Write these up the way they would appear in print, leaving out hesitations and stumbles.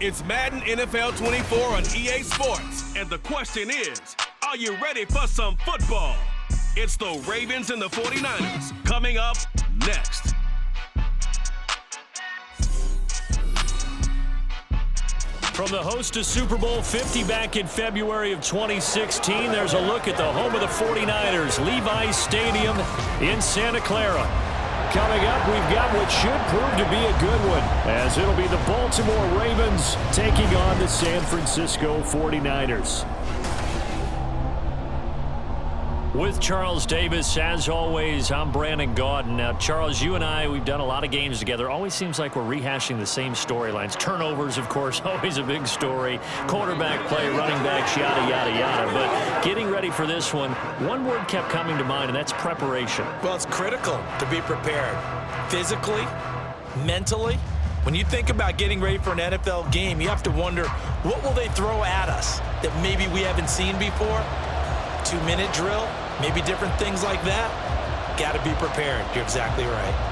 It's Madden NFL 24 on EA Sports, and the question is, are you ready for some football? It's the Ravens and the 49ers coming up next. From the host to Super Bowl 50 back in February of 2016, there's a look at the home of the 49ers, Levi's Stadium in Santa Clara. Coming up, we've got what should prove to be a good one, as it'll be the Baltimore Ravens taking on the San Francisco 49ers. With Charles Davis, as always, I'm Brandon Gaudin. Now, Charles, you and I, we've done a lot of games together. Always seems like we're rehashing the same storylines. Turnovers, of course, always a big story. Quarterback play, running backs, yada, yada, yada. But getting ready for this one word kept coming to mind, and that's preparation. Well, it's critical to be prepared. Physically, mentally. When you think about getting ready for an NFL game, you have to wonder, what will they throw at us that maybe we haven't seen before? 2-minute drill, maybe different things like that. Got to be prepared. You're exactly right.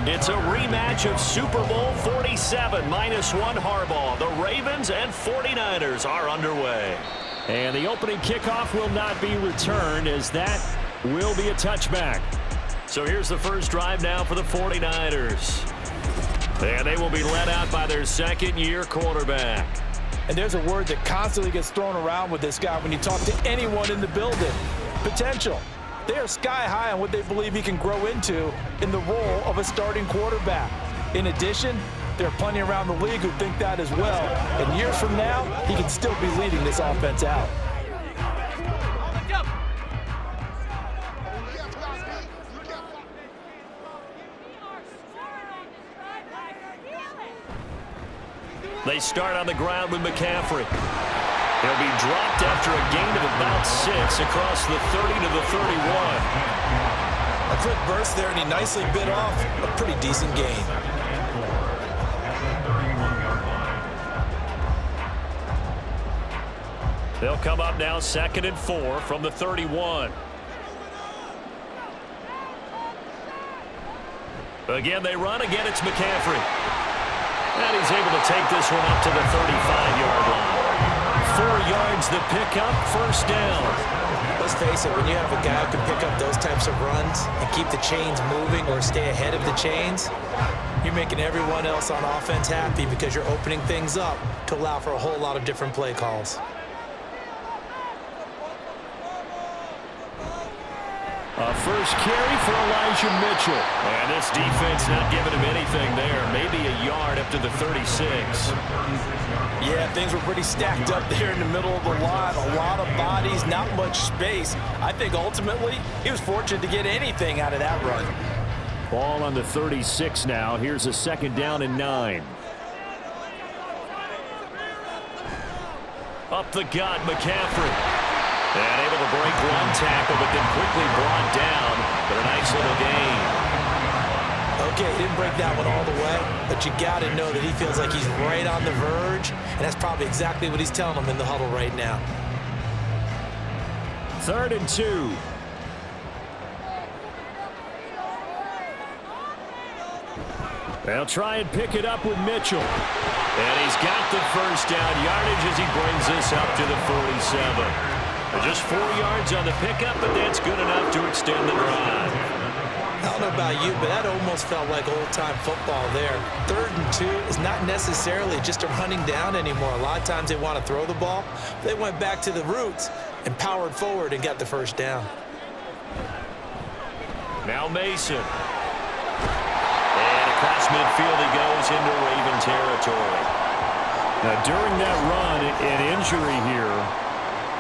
It's a rematch of Super Bowl 47, -1 Harbaugh. The Ravens and 49ers are underway. And the opening kickoff will not be returned, as that will be a touchback. So here's the first drive now for the 49ers. And they will be led out by their second-year quarterback. And there's a word that constantly gets thrown around with this guy when you talk to anyone in the building. Potential. They are sky high on what they believe he can grow into in the role of a starting quarterback. In addition, there are plenty around the league who think that as well. And years from now, he can still be leading this offense out. They start on the ground with McCaffrey. He'll be dropped after a gain of about 6 across the 30 to the 31. A quick burst there, and he nicely bit off a pretty decent gain. They'll come up now 2nd and 4 from the 31. Again, they run. Again, it's McCaffrey. And he's able to take this one up to the 35-yard line. 4 yards the pickup, first down. Let's face it, when you have a guy who can pick up those types of runs and keep the chains moving or stay ahead of the chains, you're making everyone else on offense happy because you're opening things up to allow for a whole lot of different play calls. A first carry for Elijah Mitchell. And this defense not giving him anything there. Maybe a yard up to the 36. Yeah, things were pretty stacked up there in the middle of the line. A lot of bodies, not much space. I think ultimately he was fortunate to get anything out of that run. Ball on the 36 now. Here's a 2nd down and 9. Up the gut, McCaffrey. And able to break one tackle, but then quickly brought down. But a nice little gain. Okay, he didn't break that one all the way, but you got to know that he feels like he's right on the verge, and that's probably exactly what he's telling them in the huddle right now. 3rd and 2. They'll try and pick it up with Mitchell. And he's got the first down yardage as he brings this up to the 47. Just 4 yards on the pickup, but that's good enough to extend the drive. I don't know about you, but that almost felt like old-time football there. 3rd and 2 is not necessarily just a running down anymore. A lot of times they want to throw the ball. They went back to the roots and powered forward and got the first down. Now Mason. And across midfield he goes into Raven territory. Now during that run, an injury here.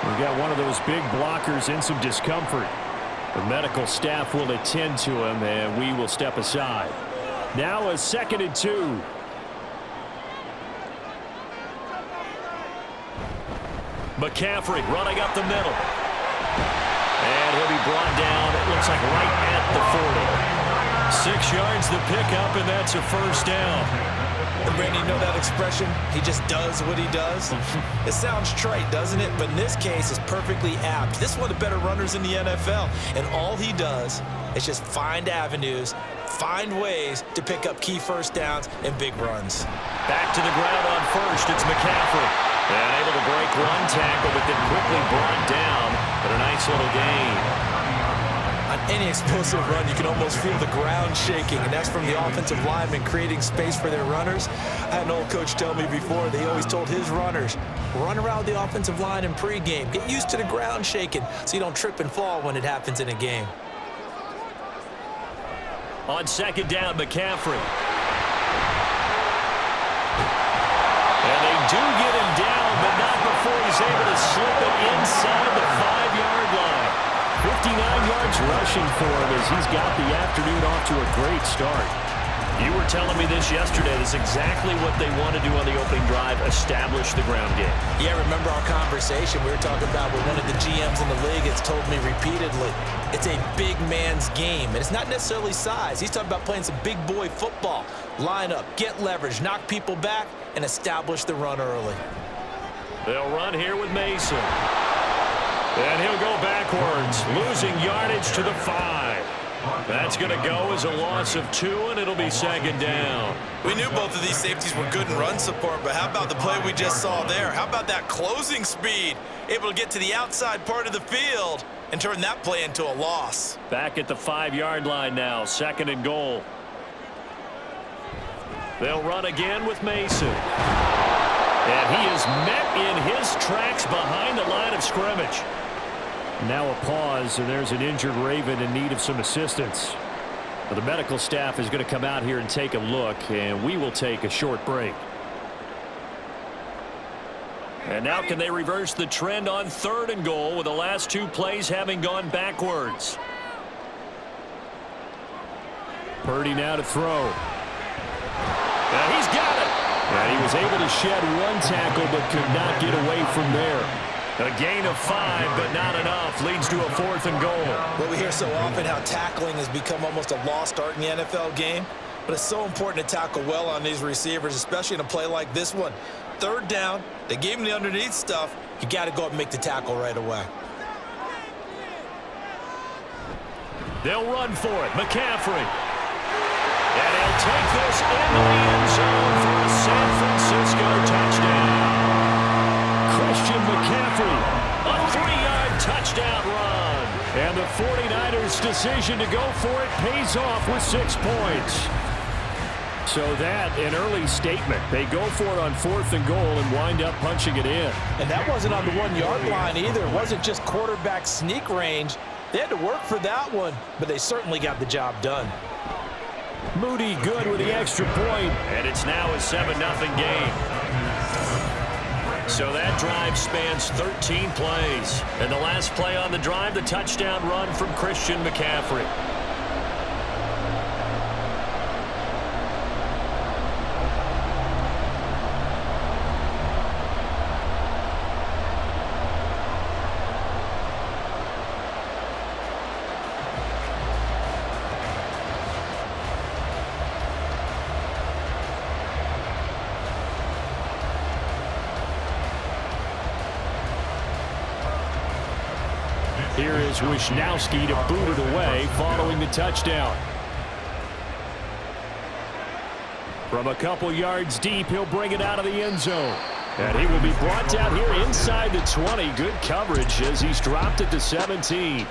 We've got one of those big blockers in some discomfort. The medical staff will attend to him, and we will step aside. Now a 2nd and 2. McCaffrey running up the middle. And he'll be brought down, it looks like right at the 40. 6 yards the pickup, and that's a first down. And Brandon, you know that expression? He just does what he does. It sounds trite, doesn't it? But in this case, it's perfectly apt. This is one of the better runners in the NFL. And all he does is just find avenues, find ways to pick up key first downs and big runs. Back to the ground on first, it's McCaffrey. And able to break one tackle, but then quickly brought down. But a nice little gain. On any explosive run, you can almost feel the ground shaking, and that's from the offensive linemen creating space for their runners. I had an old coach tell me before, they always told his runners, run around the offensive line in pregame. Get used to the ground shaking so you don't trip and fall when it happens in a game. On 2nd down, McCaffrey. And they do get him down, but not before he's able to slip it inside the 5-yard line. 59 yards rushing for him as he's got the afternoon off to a great start. You were telling me this yesterday. This is exactly what they want to do on the opening drive, establish the ground game. Yeah, remember our conversation we were talking about with one of the GMs in the league has told me repeatedly, it's a big man's game, and it's not necessarily size. He's talking about playing some big boy football. Line up, get leverage, knock people back, and establish the run early. They'll run here with Mason. And he'll go backwards, losing yardage to the 5. That's going to go as a loss of 2, and it'll be 2nd down. We knew both of these safeties were good in run support, but how about the play we just saw there? How about that closing speed? Able to get to the outside part of the field and turn that play into a loss. Back at the 5-yard line now, 2nd and goal. They'll run again with Mason. And he is met in his tracks behind the line of scrimmage. Now a pause, and there's an injured Raven in need of some assistance. The medical staff is going to come out here and take a look, and we will take a short break. And now can they reverse the trend on 3rd and goal with the last 2 plays having gone backwards? Purdy now to throw. And he's got it. And he was able to shed 1 tackle but could not get away from there. A gain of 5, but not enough. Leads to a 4th and goal. Well, we hear so often how tackling has become almost a lost art in the NFL game, but it's so important to tackle well on these receivers, especially in a play like this one. 3rd down, they gave him the underneath stuff. You got to go up and make the tackle right away. They'll run for it. McCaffrey. And he'll take this into the end zone for a San Francisco touchdown. Christian McCaffrey, a 3-yard touchdown run. And the 49ers' decision to go for it pays off with 6 points. So that, an early statement. They go for it on 4th and goal and wind up punching it in. And that wasn't on the 1-yard line either. It wasn't just quarterback sneak range. They had to work for that one, but they certainly got the job done. Moody good with the extra point, and it's now a 7-0 game. So that drive spans 13 plays. And the last play on the drive, the touchdown run from Christian McCaffrey. Here is Wisnowski to boot it away following the touchdown. From a couple yards deep, he'll bring it out of the end zone. And he will be brought down here inside the 20. Good coverage as he's dropped it to 17.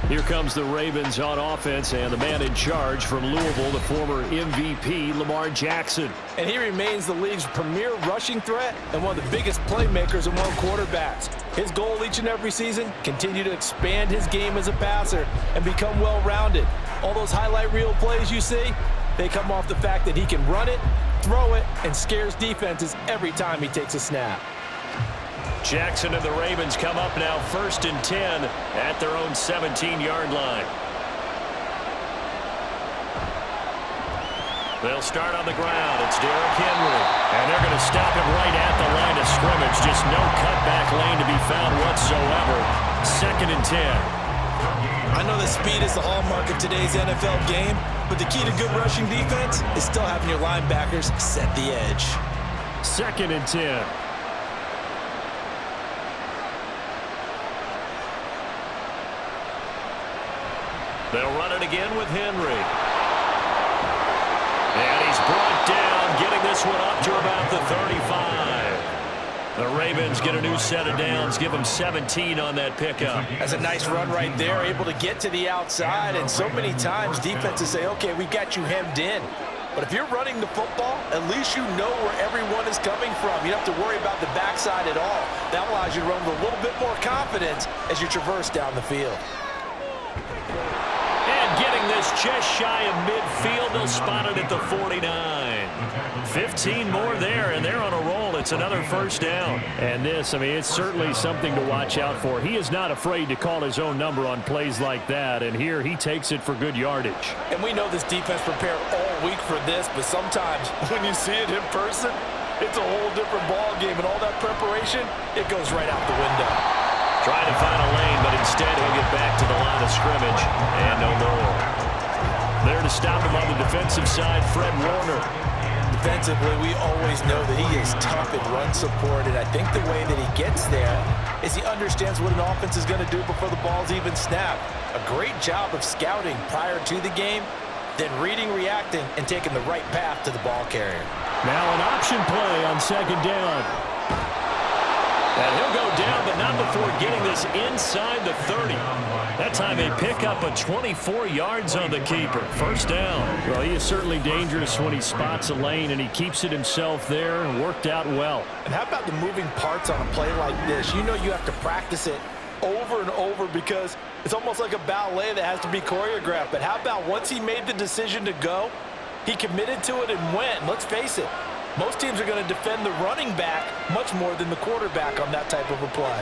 Here comes the Ravens on offense, and the man in charge from Louisville, the former MVP, Lamar Jackson. And he remains the league's premier rushing threat and one of the biggest playmakers among quarterbacks. His goal each and every season, continue to expand his game as a passer and become well-rounded. All those highlight reel plays you see, they come off the fact that he can run it, throw it, and scares defenses every time he takes a snap. Jackson and the Ravens come up now 1st and 10 at their own 17-yard line. They'll start on the ground. It's Derrick Henry. And they're going to stop him right at the line of scrimmage. Just no cutback lane to be found whatsoever. 2nd and 10. I know that speed is the hallmark of today's NFL game, but the key to good rushing defense is still having your linebackers set the edge. 2nd and 10. They'll run it again with Henry. And he's brought down, getting this one up to about the 35. The Ravens get a new set of downs, give them 17 on that pickup. That's a nice run right there, able to get to the outside. And so many times defenses say, okay, we got you hemmed in. But if you're running the football, at least you know where everyone is coming from. You don't have to worry about the backside at all. That allows you to run with a little bit more confidence as you traverse down the field. Getting this just shy of midfield. They'll spot it at the 49. 15 more there, and they're on a roll. It's another first down. And this, I mean, it's certainly something to watch out for. He is not afraid to call his own number on plays like that, and here he takes it for good yardage. And we know this defense prepared all week for this, but sometimes when you see it in person, it's a whole different ball game, and all that preparation, it goes right out the window. Trying to find a lane, but instead he'll get back to the line of scrimmage, and no more. There to stop him on the defensive side, Fred Warner. Defensively, we always know that he is tough in run support, and I think the way that he gets there is he understands what an offense is going to do before the ball's even snapped. A great job of scouting prior to the game, then reading, reacting, and taking the right path to the ball carrier. Now an option play on 2nd down. And he'll go down, but not before getting this inside the 30. That time they pick up a 24 yards on the keeper. First down. Well, he is certainly dangerous when he spots a lane, and he keeps it himself there and worked out well. And how about the moving parts on a play like this? You know you have to practice it over and over because it's almost like a ballet that has to be choreographed. But how about once he made the decision to go, he committed to it and went. And let's face it, most teams are going to defend the running back much more than the quarterback on that type of a play.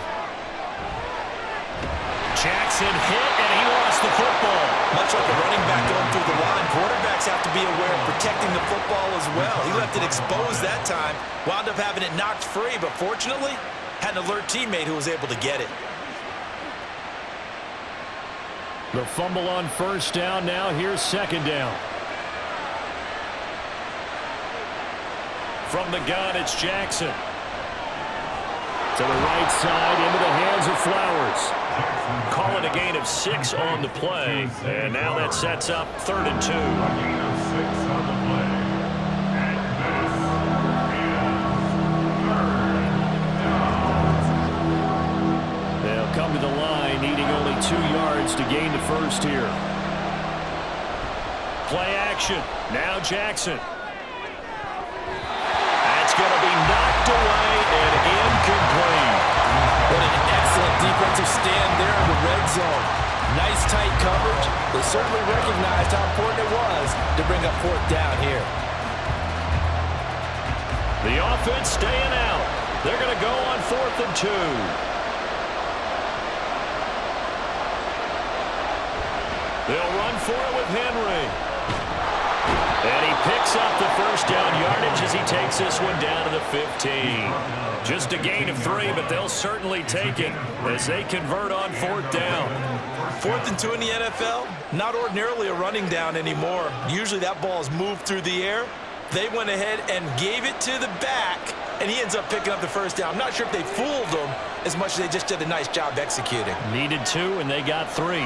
Jackson hit, and he lost the football. Much like a running back going through the line, quarterbacks have to be aware of protecting the football as well. He left it exposed that time, wound up having it knocked free, but fortunately, had an alert teammate who was able to get it. The fumble on first down. Now here's 2nd down. From the gun, it's Jackson. To the right side, into the hands of Flowers. Call it a gain of 6 on the play. And now that sets up 3rd and 2. They'll come to the line, needing only 2 yards to gain the first here. Play action. Now Jackson. Going to be knocked away and incomplete. What an excellent defensive stand there in the red zone. Nice tight coverage. They certainly recognized how important it was to bring up 4th down here. The offense staying out. They're going to go on 4th and 2. They'll run for it with Henry. And he picks up the first down yardage as he takes this one down to the 15. Just a gain of 3, but they'll certainly take it as they convert on 4th down. 4th and 2 in the NFL, not ordinarily a running down anymore. Usually that ball is moved through the air. They went ahead and gave it to the back, and he ends up picking up the first down. I'm not sure if they fooled him as much as they just did a nice job executing. Needed 2, and they got 3.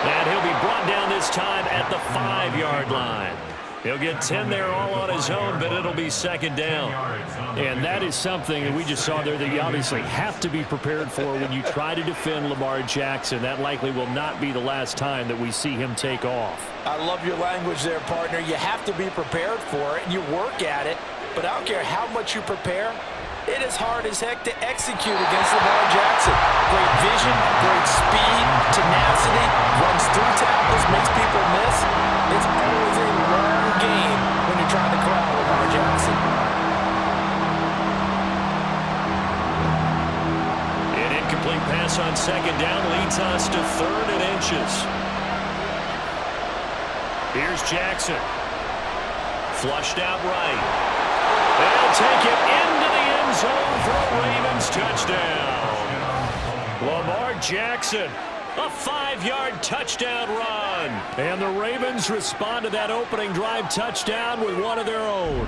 And he'll be brought down this time at the 5-yard line. He'll get 10 there all on his own, but it'll be 2nd down. And that is something that we just saw there that you obviously have to be prepared for when you try to defend Lamar Jackson. That likely will not be the last time that we see him take off. I love your language there, partner. You have to be prepared for it, and you work at it. But I don't care how much you prepare, it is hard as heck to execute against Lamar Jackson. Great vision, great speed, tenacity, runs through tackles, makes people miss. It's always a long game when you're trying to corral Lamar Jackson. An incomplete Incomplete pass on second down leads us to 3rd and inches. Here's Jackson. Flushed out right. They'll take it into the end zone for a Ravens touchdown. Lamar Jackson, a 5-yard touchdown run. And the Ravens respond to that opening drive touchdown with one of their own.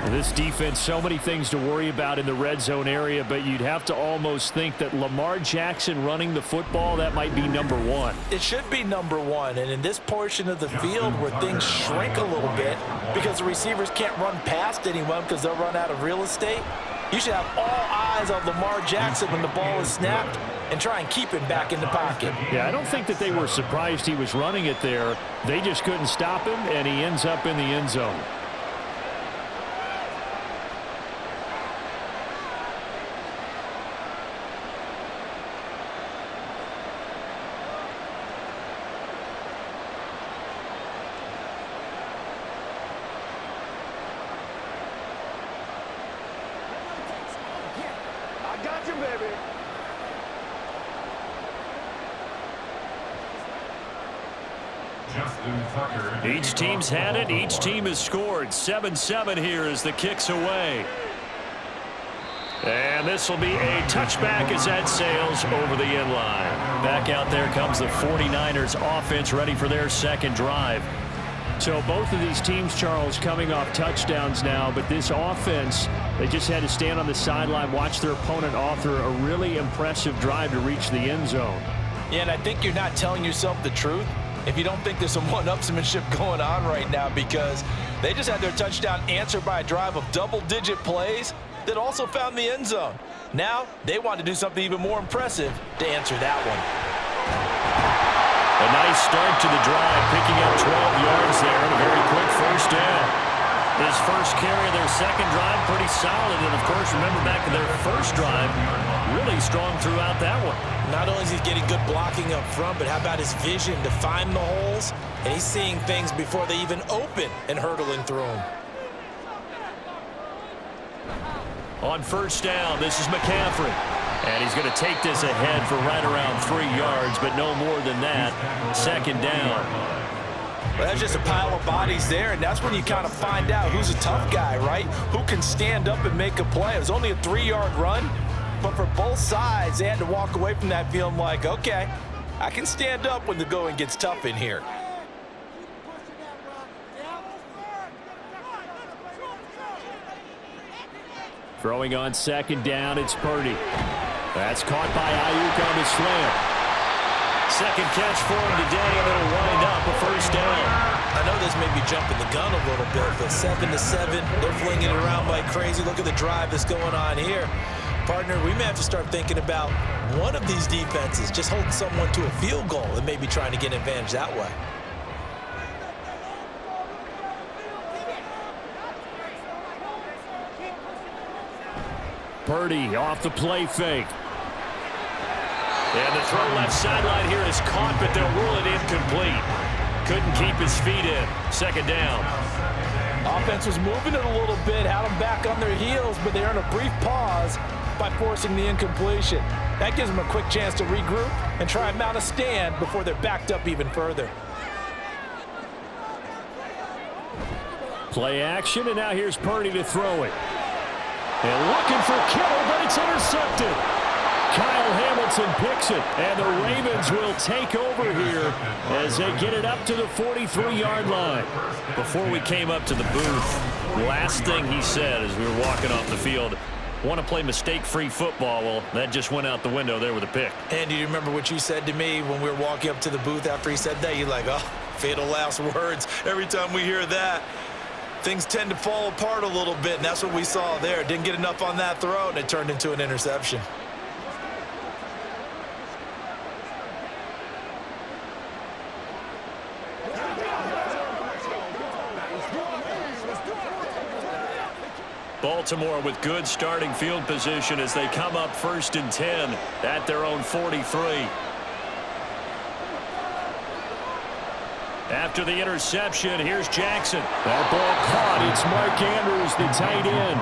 This defense, so many things to worry about in the red zone area, but you'd have to almost think that Lamar Jackson running the football, that might be number one. It should be number one, and in this portion of the field where things shrink a little bit because the receivers can't run past anyone because they'll run out of real estate, you should have all eyes on Lamar Jackson when the ball is snapped and try and keep him back in the pocket. Yeah, I don't think that they were surprised he was running it there. They just couldn't stop him, and he ends up in the end zone. Each team's had it. Each team has scored. 7-7 here as the kick's away. And this will be a touchback as that sails over the end line. Back out there comes the 49ers offense ready for their second drive. So both of these teams, Charles, coming off touchdowns now, but this offense, they just had to stand on the sideline, watch their opponent author a really impressive drive to reach the end zone. Yeah, and I think you're not telling yourself the truth if you don't think there's some one-upsmanship going on right now, because they just had their touchdown answered by a drive of double-digit plays that also found the end zone. Now they want to do something even more impressive to answer that one. A nice start to the drive, picking up 12 yards there and a very quick first down. His first carry of their second drive, pretty solid. And, of course, remember back to their first drive, really strong throughout that one. Not only is he getting good blocking up front, but how about his vision to find the holes? And he's seeing things before they even open and hurdling through them. On first down, this is McCaffrey. And he's going to take this ahead for right around 3 yards, but no more than that. Second down. Well, that's just a pile of bodies there, and that's when you kind of find out who's a tough guy, right? Who can stand up and make a play. It was only a 3-yard run, but for both sides, they had to walk away from that feeling like, okay, I can stand up when the going gets tough in here. Throwing on second down, it's Purdy. That's caught by Ayuk on the slam. Second catch for him today, and it'll wind up a first down. I know this may be jumping the gun a little bit, but 7-7, they're flinging it around like crazy. Look at the drive that's going on here. Partner, we may have to start thinking about one of these defenses just holding someone to a field goal and maybe trying to get an advantage that way. Purdy off the play fake. And the throw left sideline here is caught, but they'll rule it incomplete. Couldn't keep his feet in. Second down. Offense was moving it a little bit, had them back on their heels, but they earned a brief pause by forcing the incompletion. That gives them a quick chance to regroup and try and mount a stand before they're backed up even further. Play action, and now here's Purdy to throw it. And looking for Kittle, but it's intercepted. Kyle Hamilton picks it, and the Ravens will take over here as they get it up to the 43-yard line. Before we came up to the booth, last thing he said as we were walking off the field, want to play mistake-free football. Well, that just went out the window there with a pick. And do you remember what you said to me when we were walking up to the booth after he said that? You're like, oh, fatal last words. Every time we hear that, things tend to fall apart a little bit, and that's what we saw there. Didn't get enough on that throw, and it turned into an interception. Baltimore with good starting field position as they come up 1st and 10 at their own 43. After the interception, here's Jackson. That ball caught. It's Mark Andrews, the tight end.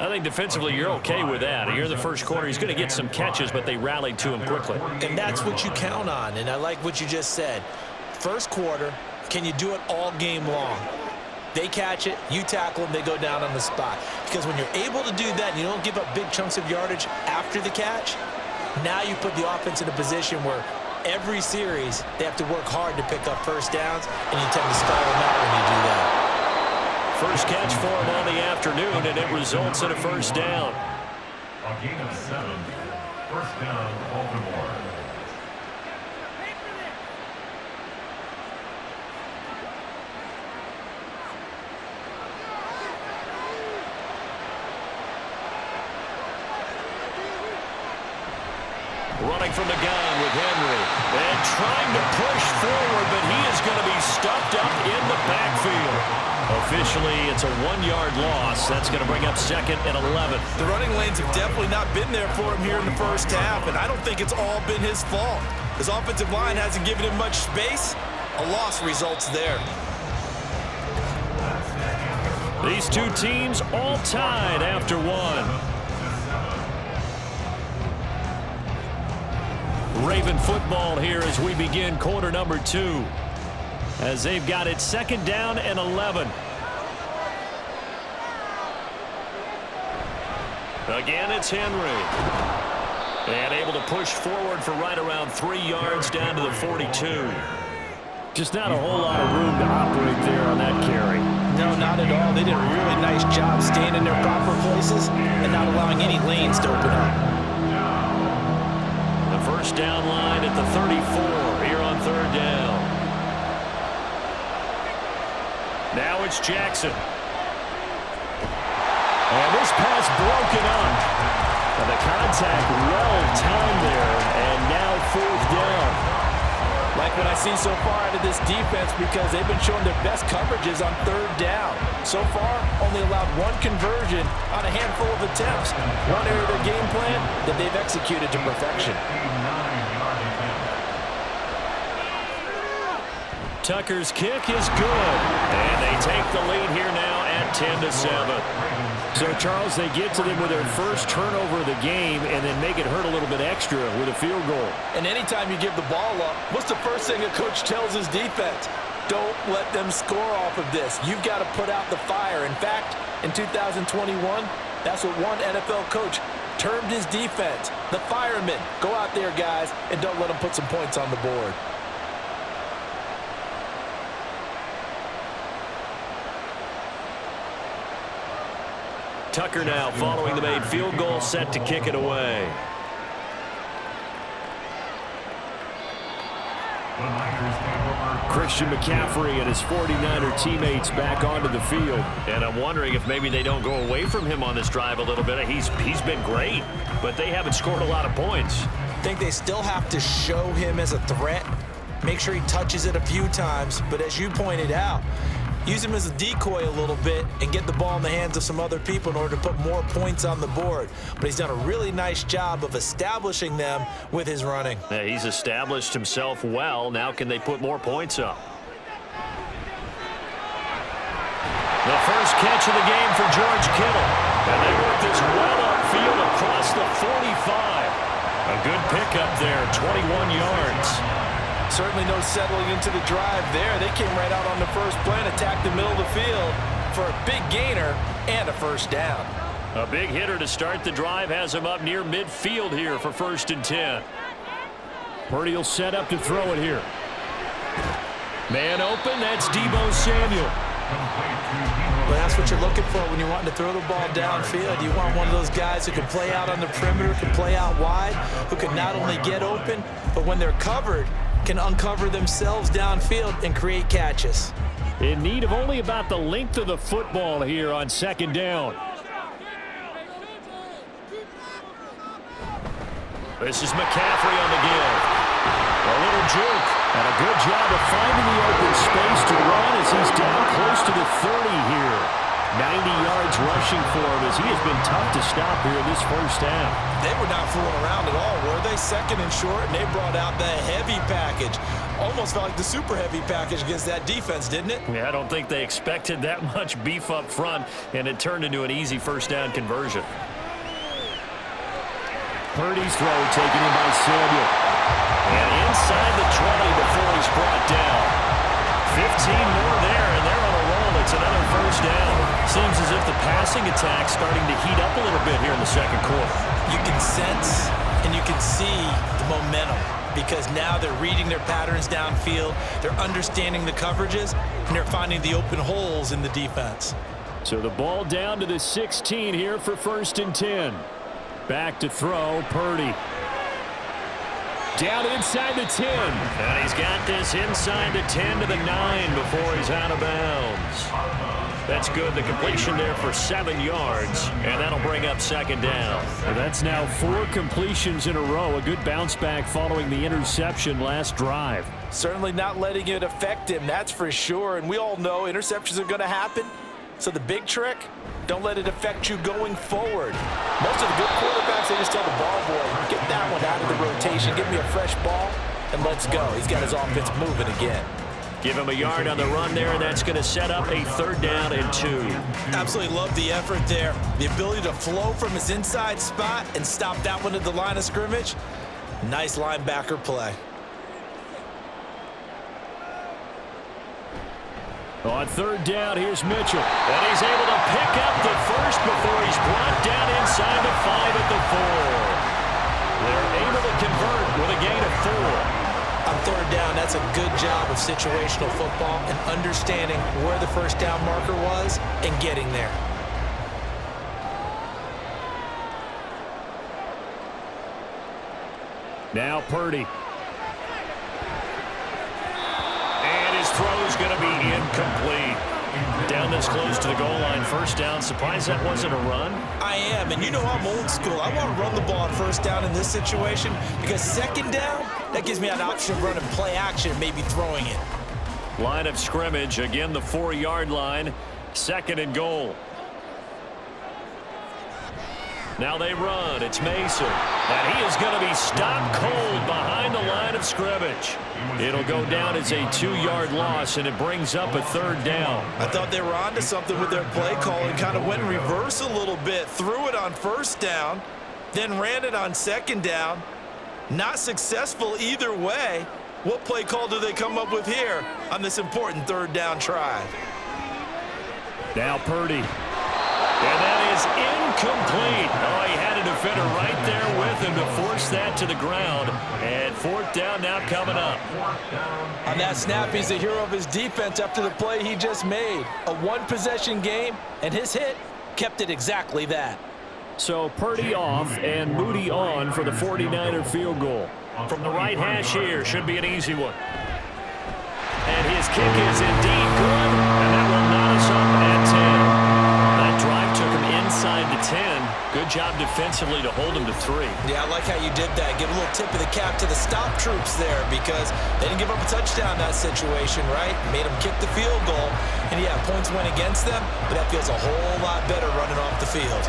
I think defensively you're okay with that. Here in the first quarter, he's going to get some catches, but they rallied to him quickly. And that's what you count on, and I like what you just said. First quarter, can you do it all game long? They catch it, you tackle them, they go down on the spot. Because when you're able to do that and you don't give up big chunks of yardage after the catch, now you put the offense in a position where every series they have to work hard to pick up first downs, and you tend to stall them out when you do that. First catch for him on the afternoon, and it results in a first down. A gain of 7. First down, Baltimore. Running from the gun with Henry. And trying to push forward, but he is going to be stuffed up in the backfield. Officially, it's a 1-yard loss. That's going to bring up 2nd and 11. The running lanes have definitely not been there for him here in the first half, and I don't think it's all been his fault. His offensive line hasn't given him much space. A loss results there. These two teams all tied after one. Raven football here as we begin quarter number 2. As they've got it 2nd down and 11. Again, it's Henry. And able to push forward for right around 3 yards down to the 42. Just not a whole lot of room to operate there on that carry. No, not at all. They did a really nice job staying in their proper places and not allowing any lanes to open up. The first down line at the 34 here on 3rd down. Now it's Jackson. And this pass broken up. And the contact well timed there, and now 4th down. Like what I see so far out of this defense, because they've been showing their best coverages on 3rd down. So far, only allowed 1 conversion on a handful of attempts. One area of their game plan that they've executed to perfection. Tucker's kick is good, and they take the lead here now at 10-7. So, Charles, they get to them with their first turnover of the game and then make it hurt a little bit extra with a field goal. And anytime you give the ball up, what's the first thing a coach tells his defense? Don't let them score off of this. You've got to put out the fire. In fact, in 2021, that's what one NFL coach termed his defense, the firemen. Go out there, guys, and don't let them put some points on the board. Tucker now following the made field goal, set to kick it away. Christian McCaffrey and his 49er teammates back onto the field. And I'm wondering if maybe they don't go away from him on this drive a little bit. He's been great, but they haven't scored a lot of points. I think they still have to show him as a threat. Make sure he touches it a few times. But as you pointed out, use him as a decoy a little bit and get the ball in the hands of some other people in order to put more points on the board. But he's done a really nice job of establishing them with his running. Yeah, he's established himself well. Now can they put more points up? The first catch of the game for George Kittle. And they work this well upfield across the 45. A good pickup there, 21 yards. Certainly no settling into the drive there. They came right out on the first play and attacked the middle of the field for a big gainer and a first down. A big hitter to start the drive has him up near midfield here for 1st and 10. Purdy will set up to throw it here. Man open, that's Deebo Samuel. Well, that's what you're looking for when you're wanting to throw the ball downfield. You want one of those guys who can play out on the perimeter, can play out wide, who can not only get open, but when they're covered, can uncover themselves downfield and create catches. In need of only about the length of the football here on 2nd down. This is McCaffrey on the give. A little juke and a good job of finding the open space to run as he's down close to the 30 here. 90 yards rushing for him as he has been tough to stop here in this first half. They were not fooling around at all, were they? face second and short, and they brought out the heavy package. Almost felt like the super heavy package against that defense, didn't it? Yeah, I don't think they expected that much beef up front, and it turned into an easy first down conversion. Purdy's throw taken in by Samuel. And inside the 20 before he's brought down. 15 more there, and they're on a roll. It's another first down. Seems as if the passing attack's starting to heat up a little bit here in the second quarter. You can sense and you can see the momentum, because now they're reading their patterns downfield, they're understanding the coverages, and they're finding the open holes in the defense. So the ball down to the 16 here for 1st and 10. Back to throw, Purdy. Down inside the 10. And he's got this inside the 10 to the 9 before he's out of bounds. That's good. The completion there for 7 yards, and that'll bring up 2nd down. Well, that's now 4 completions in a row. A good bounce back following the interception last drive. Certainly not letting it affect him, that's for sure. And we all know interceptions are going to happen. So the big trick, don't let it affect you going forward. Most of the good quarterbacks, they just tell the ball boy, get that one out of the rotation, give me a fresh ball, and let's go. He's got his offense moving again. Give him a yard on the run there, and that's going to set up a 3rd down and 2. Absolutely love the effort there. The ability to flow from his inside spot and stop that one at the line of scrimmage. Nice linebacker play. On 3rd down, here's Mitchell. And he's able to pick up the first before he's brought down inside the 5 at the 4. They're able to convert with a gain of 4. On 3rd down, that's a good job of situational football and understanding where the first down marker was and getting there. Now Purdy. And his throw's going to be incomplete. Down this close to the goal line, 1st down. Surprised that wasn't a run? I am, and you know I'm old school. I want to run the ball on 1st down in this situation because 2nd down, that gives me an option of running play action, maybe throwing it. Line of scrimmage, again the 4-yard line, 2nd and goal. Now they run. It's Mason. And he is going to be stopped cold behind the line of scrimmage. It'll go down as a 2-yard loss, and it brings up a 3rd down. I thought they were onto something with their play call and kind of went in reverse a little bit. Threw it on 1st down, then ran it on 2nd down. Not successful either way. What play call do they come up with here on this important 3rd down try? Now Purdy. And that is incomplete. Oh, he had a defender right there with him to force that to the ground. And 4th down now coming up. On that snap, he's the hero of his defense after the play he just made. A 1-possession game, and his hit kept it exactly that. So Purdy off and Moody on for the 49er field goal. From the right hash here, should be an easy one. And his kick is indeed good, and that will knot us up at 10. That drive took him inside the 10. Good job defensively to hold him to 3. Yeah, I like how you did that. Give a little tip of the cap to the stop troops there because they didn't give up a touchdown in that situation, right? Made them kick the field goal. And, yeah, points went against them, but that feels a whole lot better running off the field.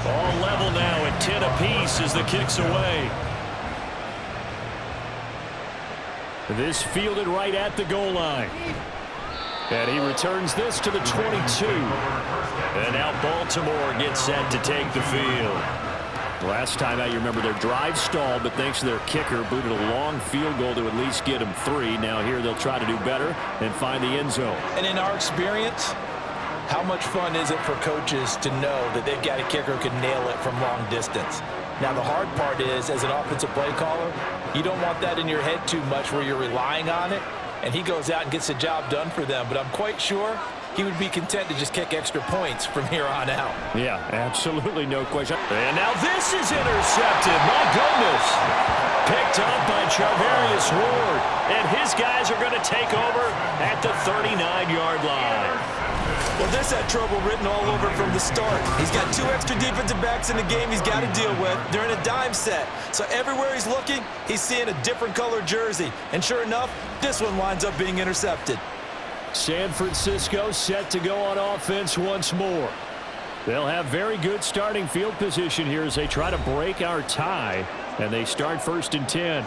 All level now at 10 apiece as the kick's away. This fielded right at the goal line. And he returns this to the 22. And now Baltimore gets set to take the field. Last time out, you remember their drive stalled, but thanks to their kicker, booted a long field goal to at least get them 3. Now here they'll try to do better and find the end zone. And in our experience, how much fun is it for coaches to know that they've got a kicker who can nail it from long distance? Now, the hard part is, as an offensive play caller, you don't want that in your head too much where you're relying on it, and he goes out and gets the job done for them. But I'm quite sure he would be content to just kick extra points from here on out. Yeah, absolutely no question. And now this is intercepted. My goodness. Picked up by Charvarius Ward. And his guys are going to take over at the 39-yard line. Well, this had trouble written all over it from the start. He's got 2 extra defensive backs in the game he's got to deal with. They're in a dime set. So everywhere he's looking, he's seeing a different color jersey. And sure enough, this one winds up being intercepted. San Francisco set to go on offense once more. They'll have very good starting field position here as they try to break our tie. And they start 1st and 10.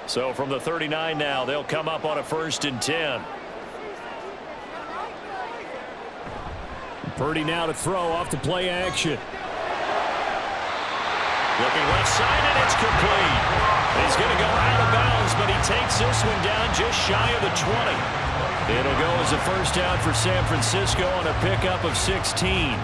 So from the 39 now, they'll come up on a 1st and 10. Purdy now to throw off the play action. Looking left side, and it's complete. He's going to go out of bounds, but he takes this one down just shy of the 20. It'll go as a first down for San Francisco on a pickup of 16.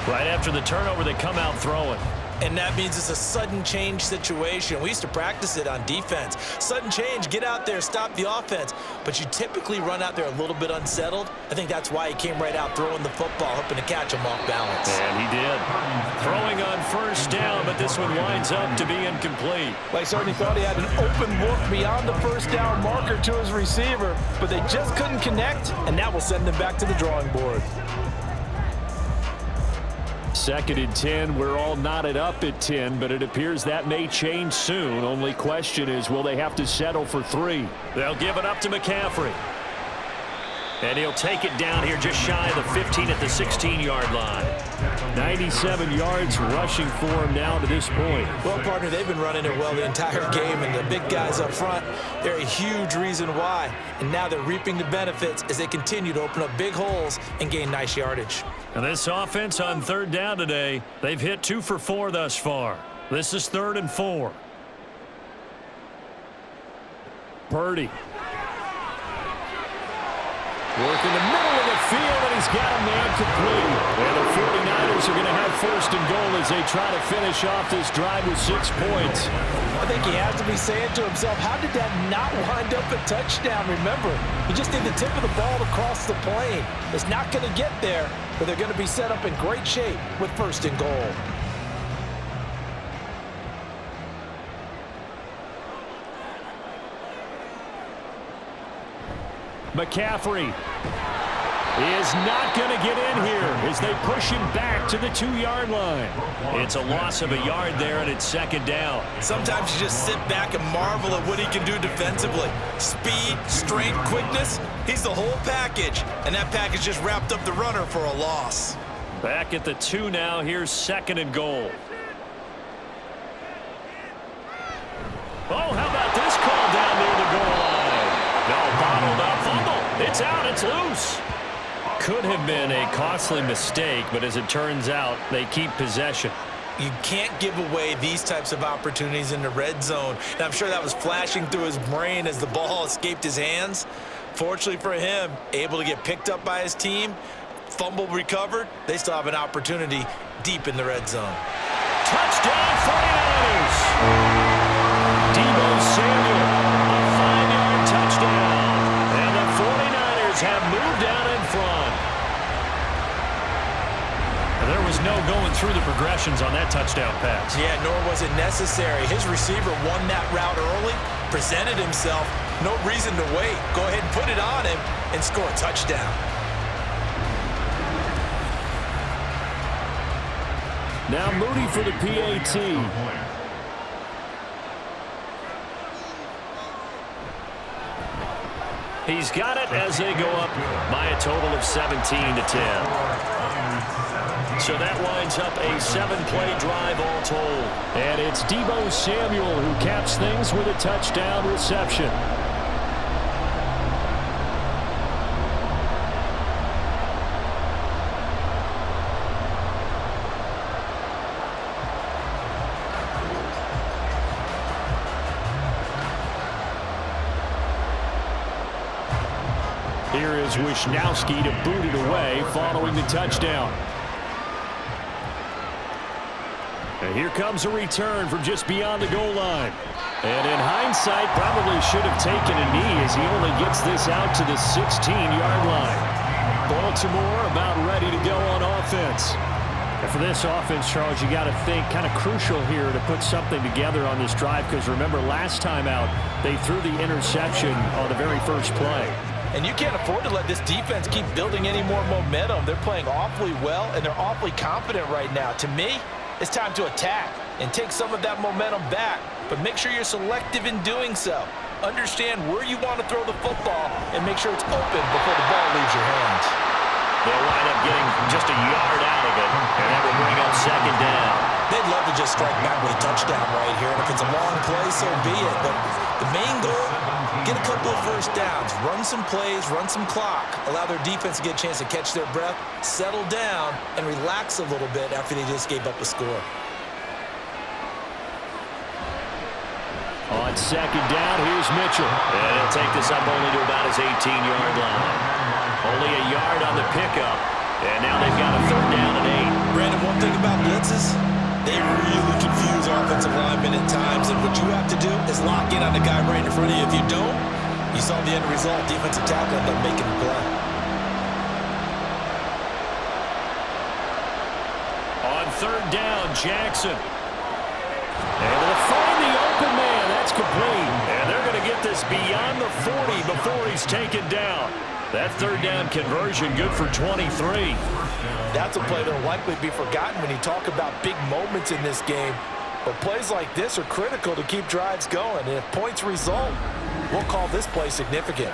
Right after the turnover, they come out throwing. And that means it's a sudden change situation. We used to practice it on defense. Sudden change, get out there, stop the offense. But you typically run out there a little bit unsettled. I think that's why he came right out throwing the football, hoping to catch him off balance. And he did. Throwing on first down, but this one winds up to be incomplete. They certainly thought he had an open look beyond the first down marker to his receiver, but they just couldn't connect, and that will send them back to the drawing board. 2nd and 10. We're all knotted up at 10, but it appears that may change soon. Only question is, will they have to settle for 3? They'll give it up to McCaffrey. And he'll take it down here just shy of the 15 at the 16-yard line. 97 yards rushing for him now to this point. Well, partner, they've been running it well the entire game, and the big guys up front, they're a huge reason why. And now they're reaping the benefits as they continue to open up big holes and gain nice yardage. And this offense on 3rd down today, they've hit 2 for 4 thus far. This is 3rd and 4. Purdy. Working the middle of the field, and he's got a man complete. And the 49ers are going to have 1st and goal as they try to finish off this drive with 6 points. I think he has to be saying to himself, how did that not wind up a touchdown? Remember, you just need the tip of the ball to cross the plane. It's not going to get there, but they're going to be set up in great shape with 1st and goal. McCaffrey is not going to get in here as they push him back to the 2-yard line. It's a loss of a yard there, and it's 2nd down. Sometimes you just sit back and marvel at what he can do defensively. Speed, strength, quickness, he's the whole package. And that package just wrapped up the runner for a loss. Back at the 2 now. Here's 2nd and goal. Oh, how about this call down near the goal line? No, bottled up fumble. It's out. It's loose. Could have been a costly mistake, but as it turns out, they keep possession. You can't give away these types of opportunities in the red zone. And I'm sure that was flashing through his brain as the ball escaped his hands. Fortunately for him, able to get picked up by his team, fumble recovered. They still have an opportunity deep in the red zone. Touchdown 49ers. Deebo Samuel. Touchdown. And the 49ers have moved out in front. And there was no going through the progressions on that touchdown pass. Yeah, nor was it necessary. His receiver won that route early, presented himself. No reason to wait. Go ahead and put it on him and score a touchdown. Now Moody for the PAT. He's got it as they go up by a total of 17-10. So that winds up a 7-play drive all told. And it's Deebo Samuel who caps things with a touchdown reception. Here is Wisnowski to boot it away following the touchdown. And here comes a return from just beyond the goal line. And in hindsight, probably should have taken a knee as he only gets this out to the 16-yard line. Baltimore about ready to go on offense. And for this offense, Charles, you got to think kind of crucial here to put something together on this drive, because remember last time out they threw the interception on the very first play. And you can't afford to let this defense keep building any more momentum. They're playing awfully well, and they're awfully confident right now. To me, it's time to attack and take some of that momentum back, but make sure you're selective in doing so. Understand where you want to throw the football and make sure it's open before the ball leaves your hands. They'll wind up getting just a yard out of it, and that will bring up second down. They'd love to just strike back with a touchdown right here, and if it's a long play, so be it. But the main goal, get a couple of first downs, run some plays, run some clock, allow their defense to get a chance to catch their breath, settle down, and relax a little bit after they just gave up a score. On second down, here's Mitchell. And he'll take this up only to about his 18-yard line. Only a yard on the pickup, and now they've got a third down and 8. Brandon, one thing about blitzes, they really confuse offensive linemen at times, and what you have to do is lock in on the guy right in front of you. If you don't, you saw the end result. Defensive tackle ended up making the play. On third down, Jackson. And they'll find the open man. That's complete. And they're going to get this beyond the 40 before he's taken down. That third down conversion good for 23. That's a play that will likely be forgotten when you talk about big moments in this game. But plays like this are critical to keep drives going. And if points result, we'll call this play significant.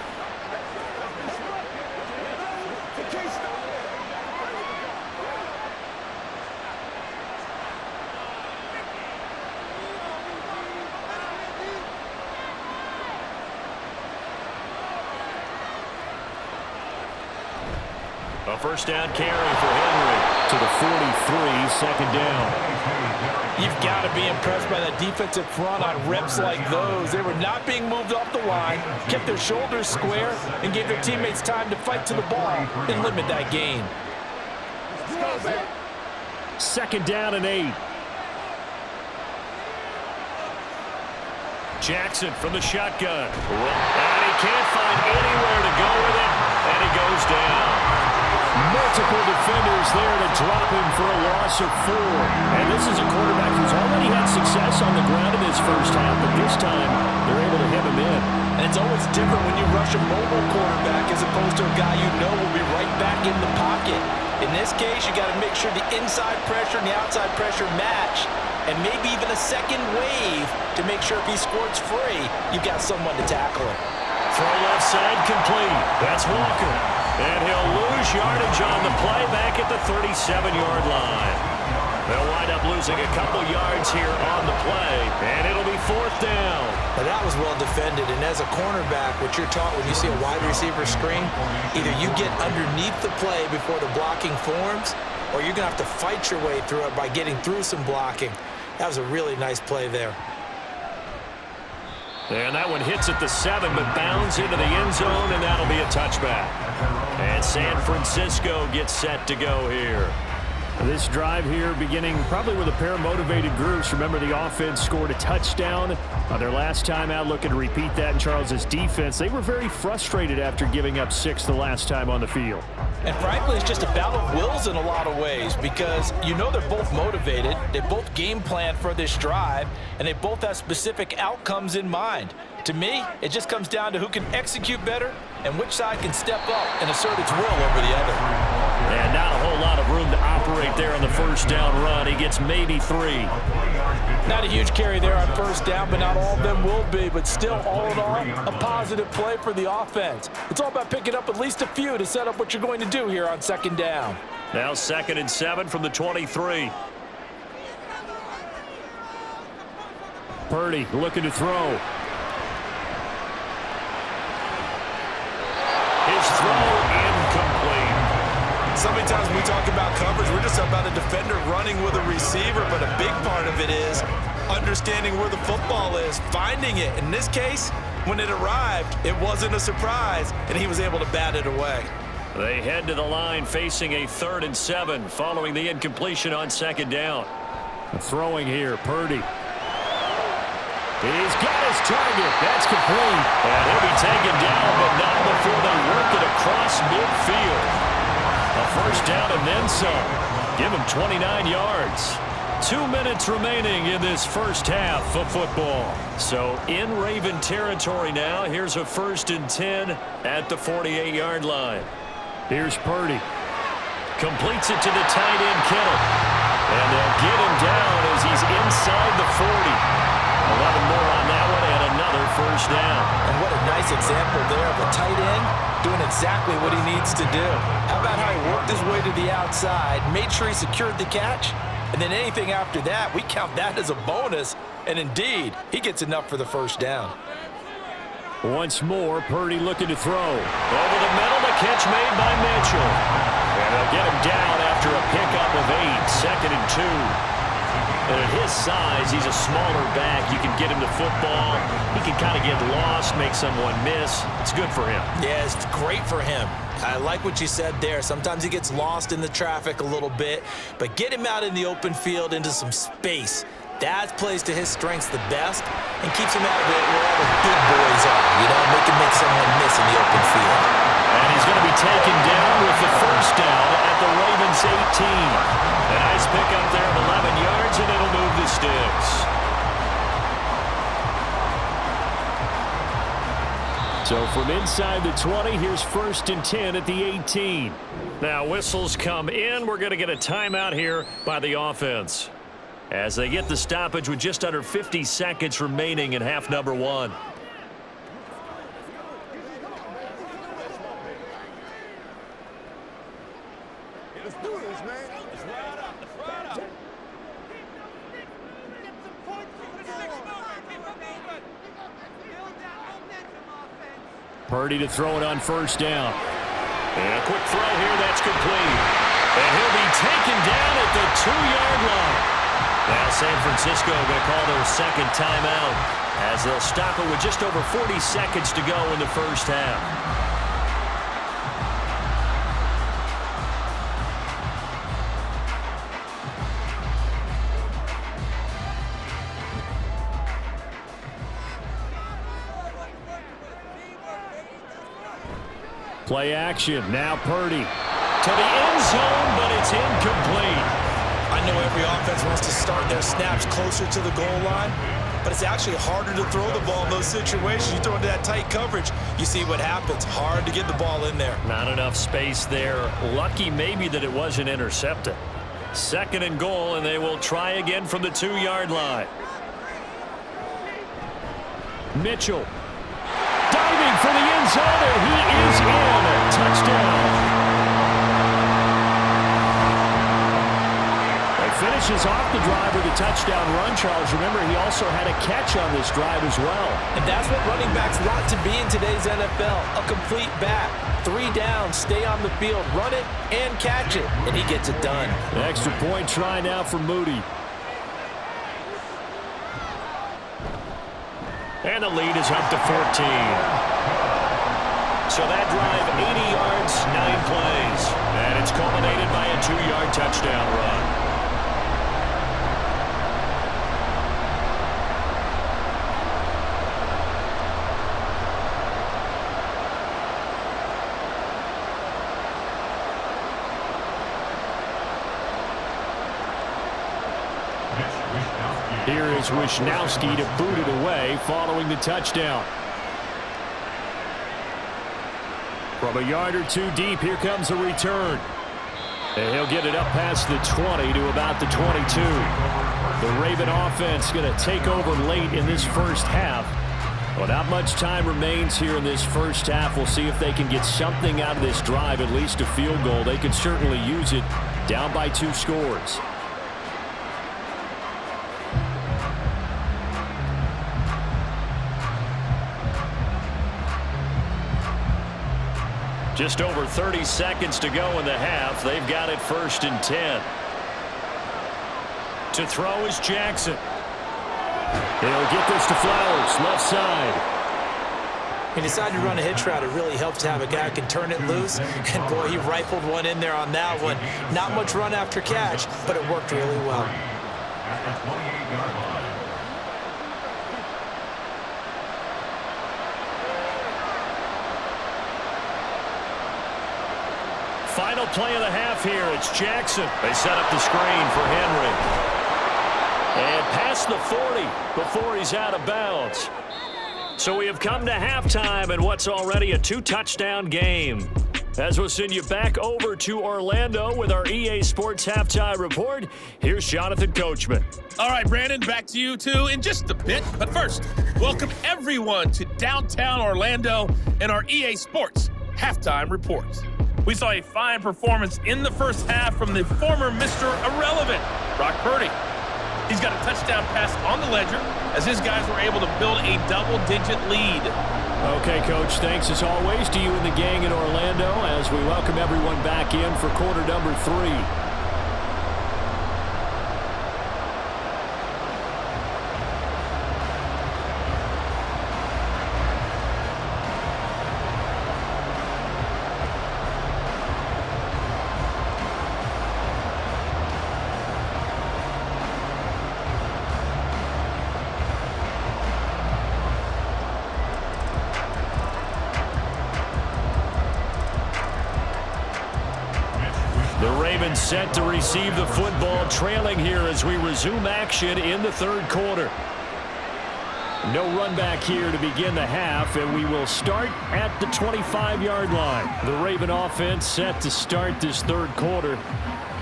A first down carry for Henry to the 43, second down. You've got to be impressed by that defensive front on reps like those. They were not being moved off the line, kept their shoulders square, and gave their teammates time to fight to the ball and limit that gain. Second down and 8. Jackson from the shotgun. And he can't find anywhere to go with it, and he goes down. Multiple defenders there to drop him for a loss of 4. And this is a quarterback who's already had success on the ground in his first half, but this time they're able to hem him in. And it's always different when you rush a mobile quarterback as opposed to a guy you know will be right back in the pocket. In this case, you got to make sure the inside pressure and the outside pressure match, and maybe even a second wave to make sure if he squirts free, you've got someone to tackle him. Throw left side complete. That's Walker. And he'll lose yardage on the play back at the 37-yard line. They'll wind up losing a couple yards here on the play, and it'll be fourth down. Now that was well defended, and as a cornerback, what you're taught when you see a wide receiver screen, either you get underneath the play before the blocking forms, or you're going to have to fight your way through it by getting through some blocking. That was a really nice play there. And that one hits at the 7, but bounds into the end zone, and that'll be a touchback. And San Francisco gets set to go here. This drive here beginning probably with a pair of motivated groups. Remember, the offense scored a touchdown on their last time out, looking to repeat that in Charles's defense. They were very frustrated after giving up 6 the last time on the field. And frankly, it's just a battle of wills in a lot of ways, because you know they're both motivated, they both game plan for this drive, and they both have specific outcomes in mind. To me, it just comes down to who can execute better and which side can step up and assert its will over the other. And not a whole lot of room to operate there on the first down run. He gets maybe 3. Not a huge carry there on first down, but not all of them will be. But still, all in all, a positive play for the offense. It's all about picking up at least a few to set up what you're going to do here on second down. Now 2nd and 7 from the 23. Purdy looking to throw. His throw incomplete. So many times when we talk about coverage, we're just about a defender running with a receiver, but a big part of it is understanding where the football is, finding it. In this case, when it arrived, it wasn't a surprise, and he was able to bat it away. They head to the line facing a 3rd and 7 following the incompletion on second down. Throwing here, Purdy. He's got his target. That's complete. And he'll be taken down, but not before they work it across midfield. A first down and then some. Give him 29 yards. 2 minutes remaining in this first half of football. So in Raven territory now. Here's a 1st and 10 at the 48-yard line. Here's Purdy. Completes it to the tight end, Kittle. And they'll get him down as he's inside the 40. 11 more on that one and another first down. And what a nice example there of a tight end doing exactly what he needs to do. How about how he worked his way to the outside, made sure he secured the catch, and then anything after that, we count that as a bonus. And indeed, he gets enough for the first down. Once more, Purdy looking to throw. Over the middle, the catch made by Mitchell. And they'll get him down after a pickup of 8, 2nd and 2. And at his size, he's a smaller back. You can get him to football. He can kind of get lost, make someone miss. It's good for him. Yeah, it's great for him. I like what you said there. Sometimes he gets lost in the traffic a little bit, but get him out in the open field into some space. That plays to his strengths the best and keeps him out of it where all the big boys are. You know, make someone miss in the open field. And he's going to be taken down with the first down at the Ravens 18. A nice pickup there of 11 yards, and it'll move the sticks. So from inside the 20, here's 1st and 10 at the 18. Now whistles come in. We're going to get a timeout here by the offense, as they get the stoppage with just under 50 seconds remaining in half number 1. Let's do this, man. Let's ride up. Let's ride up. Get some points. Keep it moving. Build that momentum offense. Purdy to throw it on first down. And a quick throw here. That's complete. And he'll be taken down at the 2-yard line. Now San Francisco going to call their second timeout, as they'll stop it with just over 40 seconds to go in the first half. Play action. Now Purdy to the end zone, but it's incomplete. I know every offense wants to start their snaps closer to the goal line, but it's actually harder to throw the ball in those situations. You throw into that tight coverage, you see what happens. Hard to get the ball in there. Not enough space there. Lucky maybe that it wasn't intercepted. 2nd and goal, and they will try again from the 2-yard line. Mitchell diving for the end zone, and he is in. Touchdown. Finishes off the drive with a touchdown run, Charles. Remember, he also had a catch on this drive as well. And that's what running backs want to be in today's NFL, a complete back. 3 down, stay on the field, run it, and catch it, and he gets it done. An extra point try now for Moody. And the lead is up to 14. So that drive, 80 yards, 9 plays. And it's culminated by a 2-yard touchdown run. Here is Wisnowski to boot it away following the touchdown. From a yard or 2 deep, here comes a return. And he'll get it up past the 20 to about the 22. The Raven offense going to take over late in this first half. Well, not much time remains here in this first half. We'll see if they can get something out of this drive, at least a field goal. They could certainly use it, down by 2 scores. Just over 30 seconds to go in the half. They've got it 1st and 10. To throw is Jackson. He'll get this to Flowers, left side. He decided to run a hitch route. It really helps to have a guy who can turn it loose. And, boy, he rifled one in there on that one. Not much run after catch, but it worked really well. At the 28-yard line. 4 final play of the half here. It's Jackson. They set up the screen for Henry. And past the 40 before he's out of bounds. So we have come to halftime in what's already a 2-touchdown game. As we'll send you back over to Orlando with our EA Sports Halftime Report, here's Jonathan Coachman. All right, Brandon, back to you two in just a bit. But first, welcome everyone to downtown Orlando and our EA Sports Halftime Report. We saw a fine performance in the first half from the former Mr. Irrelevant, Brock Purdy. He's got a touchdown pass on the ledger as his guys were able to build a double-digit lead. Okay, Coach, thanks as always to you and the gang in Orlando as we welcome everyone back in for quarter number 3. Set to receive the football, trailing here as we resume action in the third quarter. No run back here to begin the half, and we will start at the 25-yard line. The Raven offense set to start this third quarter.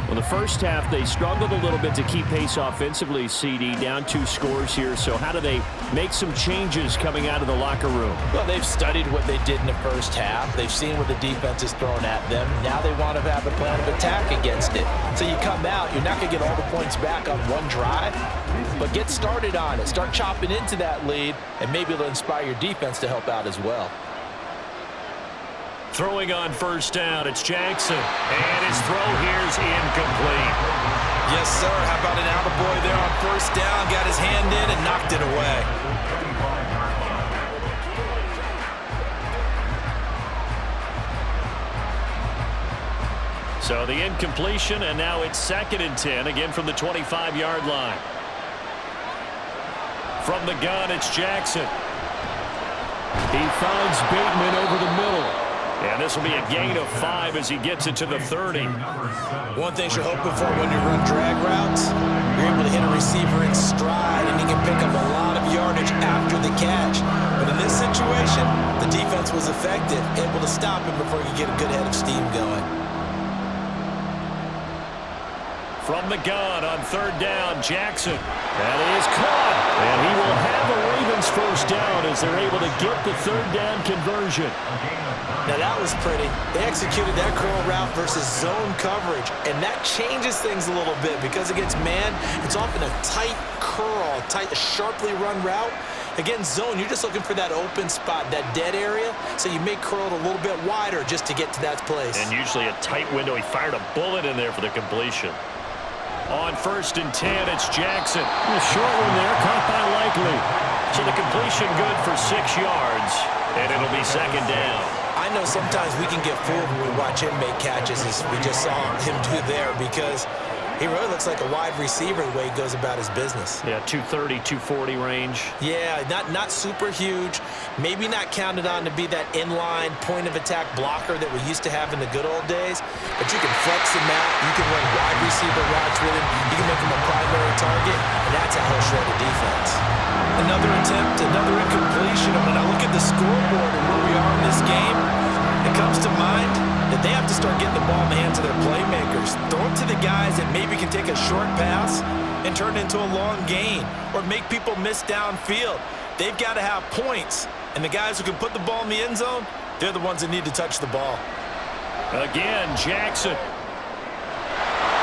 Well, the first half, they struggled a little bit to keep pace offensively, CD, down 2 scores here. So how do they make some changes coming out of the locker room? Well, they've studied what they did in the first half. They've seen what the defense is throwing at them. Now they want to have a plan of attack against it. So you come out, you're not going to get all the points back on one drive, but get started on it. Start chopping into that lead, and maybe it'll inspire your defense to help out as well. Throwing on first down, it's Jackson. And his throw here's incomplete. Yes, sir. How about an attaboy there on first down? Got his hand in and knocked it away. So the incompletion, and now it's 2nd and 10, again from the 25-yard line. From the gun, it's Jackson. He finds Bateman over the middle. And this will be a gain of 5 as he gets it to the 30. One thing you're hoping for when you run drag routes, you're able to hit a receiver in stride, and he can pick up a lot of yardage after the catch. But in this situation, the defense was effective, able to stop him before you get a good head of steam going. From the gun on third down, Jackson. That is caught. And he will have a Ravens first down as they're able to get the third down conversion. Now that was pretty. They executed that curl route versus zone coverage, and that changes things a little bit because against man, it's often a tight curl, a sharply run route. Against zone, you're just looking for that open spot, that dead area, so you may curl it a little bit wider just to get to that place. And usually a tight window. He fired a bullet in there for the completion. On 1st and 10, it's Jackson. A short one there, caught by Likely. So the completion good for 6 yards, and it'll be 2nd down. I know sometimes we can get fooled when we watch him make catches, as we just saw him do there, because he really looks like a wide receiver the way he goes about his business. Yeah, 230, 240 range. Yeah, not super huge. Maybe not counted on to be that inline point-of-attack blocker that we used to have in the good old days, but you can flex him out. You can run wide receiver routes with him. You can make him a primary target, and that's how he'll shred a defense. Another attempt, another incompletion. And when I look at the scoreboard and where we are in this game, it comes to mind that they have to start getting the ball in the hands of their playmakers. Throw it to the guys that maybe can take a short pass and turn it into a long gain or make people miss downfield. They've got to have points. And the guys who can put the ball in the end zone, they're the ones that need to touch the ball. Again, Jackson.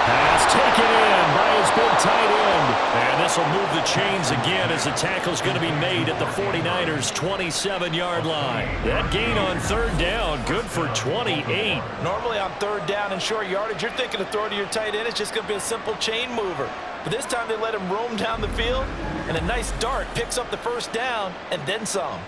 Pass taken in by his big tight end. And this will move the chains again as the tackle's going to be made at the 49ers' 27-yard line. That gain on third down, good for 28. Normally on third down and short yardage, you're thinking to throw to your tight end. It's just going to be a simple chain mover. But this time they let him roam down the field, and a nice dart picks up the first down and then some.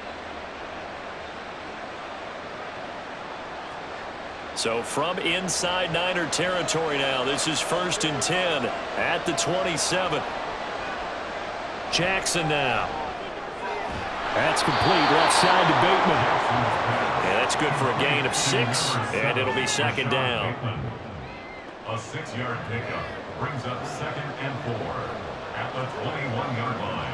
So from inside Niner territory now, this is 1st and 10 at the 27. Jackson now. That's complete. Left side to Bateman. And that's That's good for a gain of 6, and it'll be second down. A 6-yard pickup brings up 2nd and 4 at the 21-yard line.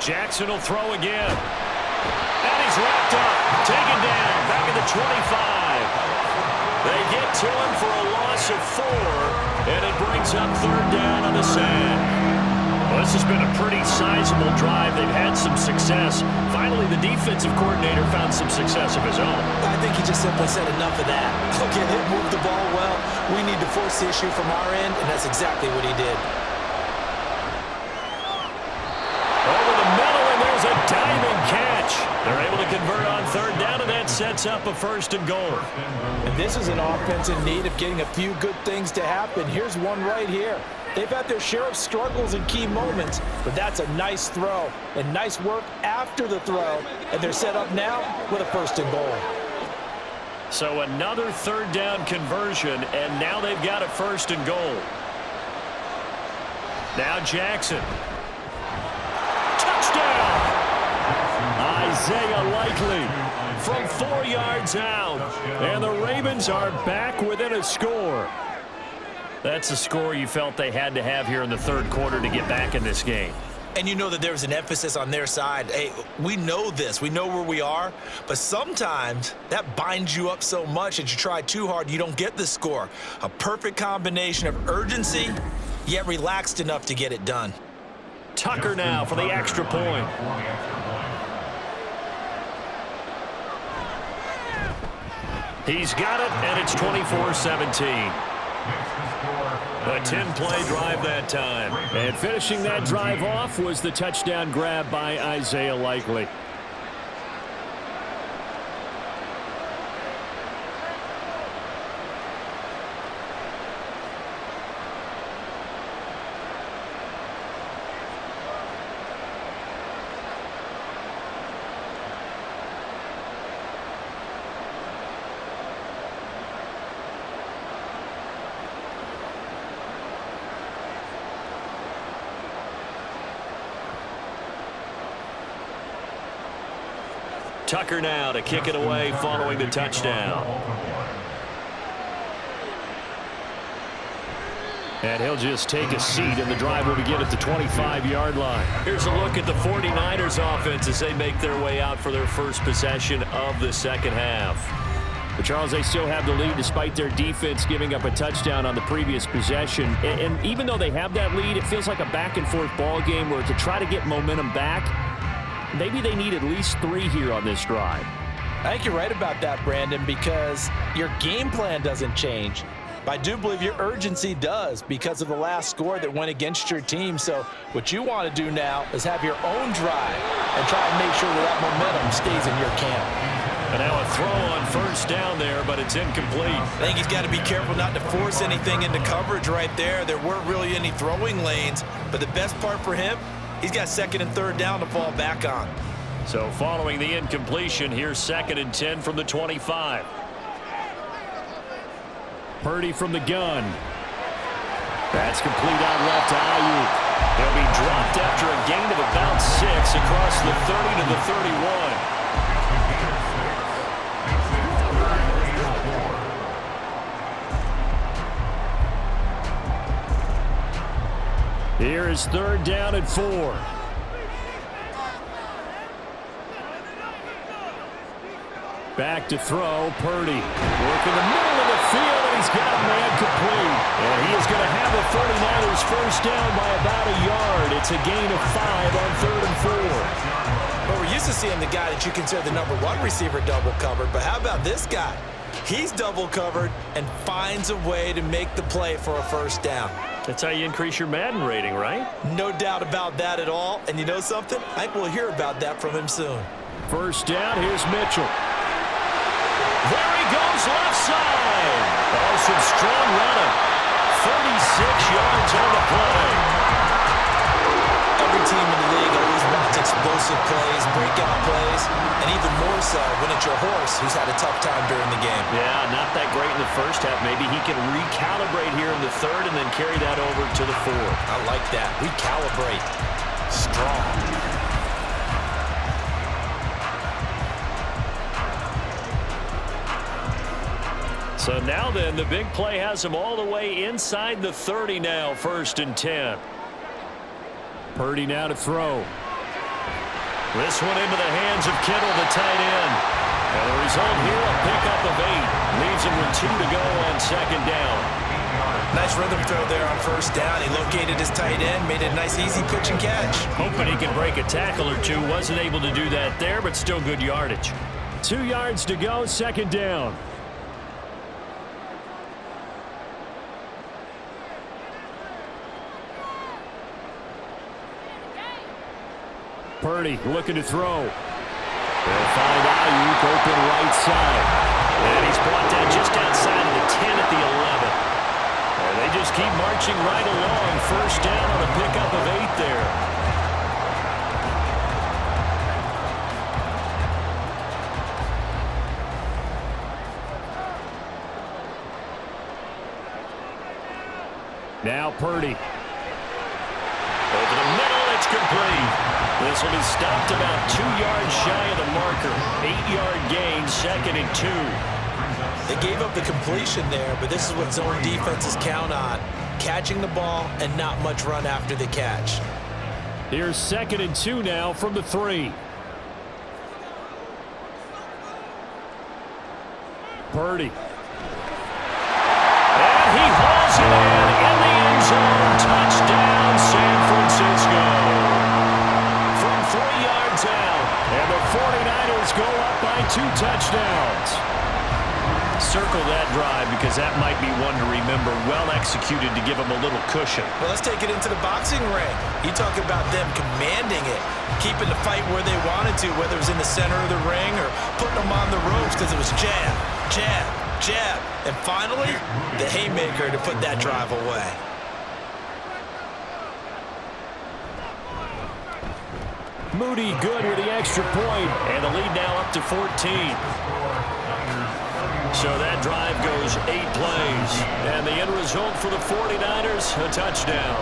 Jackson will throw again. And he's wrapped up. Taken down. Back at the 25. They get to him for a loss of 4. And it brings up 3rd down on the sack. Well, this has been a pretty sizable drive. They've had some success. Finally, the defensive coordinator found some success of his own. I think he just simply said enough of that. Look at him move the ball well. We need to force the issue from our end, and that's exactly what he did. Over the middle, and there's a diving catch. They're able to convert on 3rd down, and that sets up a 1st and goal. And this is an offense in need of getting a few good things to happen. Here's one right here. They've had their share of struggles in key moments, but that's a nice throw and nice work after the throw, and they're set up now with a 1st and goal. So another 3rd down conversion, and now they've got a 1st and goal. Now Jackson. Touchdown! Isaiah Likely from 4 yards out, and the Ravens are back within a score. That's a score you felt they had to have here in the 3rd quarter to get back in this game. And you know that there's an emphasis on their side. Hey, we know this. We know where we are. But sometimes that binds you up so much that you try too hard, you don't get the score. A perfect combination of urgency, yet relaxed enough to get it done. Tucker now for the extra point. He's got it, and it's 24-17. A 10-play drive that time. And finishing that drive off was the touchdown grab by Isaiah Likely. Tucker now to kick it away following the touchdown. And he'll just take a seat, and the drive will begin at the 25-yard line. Here's a look at the 49ers offense as they make their way out for their first possession of the 2nd half. But Charles, they still have the lead despite their defense giving up a touchdown on the previous possession. And even though they have that lead, it feels like a back-and-forth ball game where to try to get momentum back, maybe they need at least 3 here on this drive. I think you're right about that, Brandon, because your game plan doesn't change. I do believe your urgency does because of the last score that went against your team. So what you want to do now is have your own drive and try and make sure that momentum stays in your camp. And now a throw on 1st down there, but it's incomplete. I think he's got to be careful not to force anything into coverage right there. There weren't really any throwing lanes, but the best part for him, he's got 2nd and 3rd down to fall back on. So following the incompletion, here's 2nd and 10 from the 25. Purdy from the gun. That's complete out left to Ayuk. He'll be dropped after a gain of about 6 across the 30 to the 31. Here is 3rd down and 4. Back to throw, Purdy. Working the middle of the field, and he's got a man complete. And he is going to have the 49ers 1st down by about a yard. It's a gain of 5 on 3rd and 4. Well, we're used to seeing the guy that you consider the #1 receiver double covered, but how about this guy? He's double covered and finds a way to make the play for a 1st down. That's how you increase your Madden rating, right? No doubt about that at all. And you know something? I think we'll hear about that from him soon. 1st down, here's Mitchell. There he goes, left side. Oh, some strong running. 36 yards on the play. Every team in the league always wants explosive plays, breakout plays, and even more so when it's your horse who's had a tough time during the game. Yeah, not that great in the first half. Maybe he can recalibrate here in the third and then carry that over to the fourth. I like that. Recalibrate. Strong. So now then, the big play has him all the way inside the 30 now, 1st and 10. Purdy now to throw. This one into the hands of Kittle, the tight end. And the result here, a pickup of 8. Leaves him with 2 to go on 2nd down. Nice rhythm throw there on 1st down. He located his tight end, made it a nice, easy pitch and catch. Hoping he can break a tackle or two. Wasn't able to do that there, but still good yardage. 2 yards to go, 2nd down. Purdy looking to throw. They'll find Ayuk open right side. And he's brought down just outside of the 10 at the 11. And they just keep marching right along. 1st down on a pickup of 8 there. Now Purdy. Over the middle, it's complete. This will be stopped about 2 yards shy of the marker. 8-yard gain, 2nd and 2. They gave up the completion there, but this is what zone defenses count on. Catching the ball and not much run after the catch. Here's 2nd and 2 now from the 3. Purdy. And he hauls it in the end zone. Touchdown, San Francisco. From 3 yards out. And the 49ers go up by 2 touchdowns. Circle that drive because that might be one to remember. Well executed to give them a little cushion. Well, let's take it into the boxing ring. You talk about them commanding it, keeping the fight where they wanted to, whether it was in the center of the ring or putting them on the ropes because it was jab, jab, jab. And finally, the haymaker to put that drive away. Moody good with the extra point, and the lead now up to 14. So that drive goes 8 plays, and the end result for the 49ers, a touchdown.